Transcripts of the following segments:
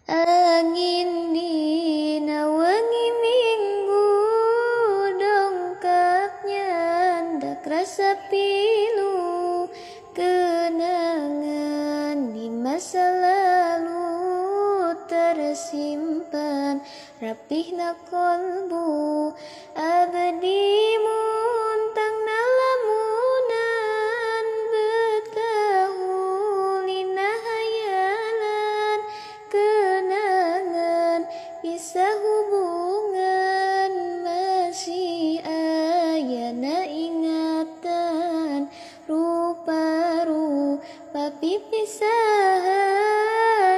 Angin dina wengi Minggu, dongkapnya ndak rasa pilu. Kenangan di masa lalu tersimpan rapih na kolbu. Abdi muntang na lamunan, betahulina hayalan. Kenangan bisa hubungan, masih ayana ingatan. Rupa-rupa pipisahan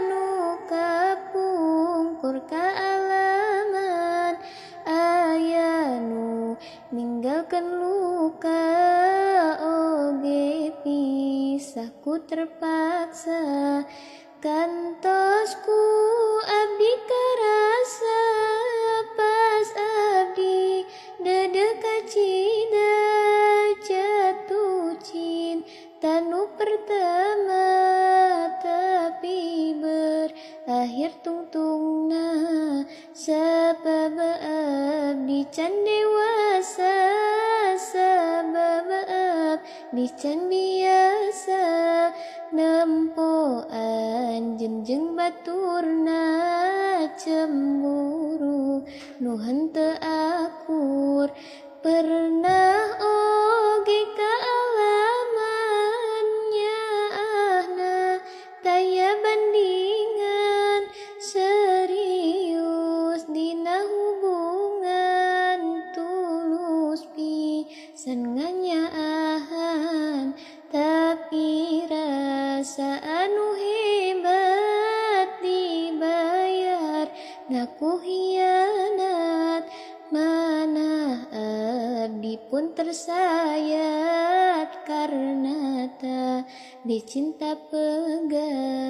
nu kapungkur kaalaman. Ayanu ninggalkan luka, oge pisahku terpaksa. Kantosku abdi karasa, pas abdi dedek kacida. Jatuh cinta nu pertama, tapi berakhir tungtungna. Sabab abdi can dewasa, sabab abdi can biasa. Nempoan jenjeng baturna, cemburu nu henteu akur. Pernah oge kaalamannya ahna taya bandingan. Serius dina hubungan, tulus pisan nganyaahan. Tapi rasa anu hebat dibayar ngaku hianat. Mana abdi pun tersayat karena tak dicinta pegat.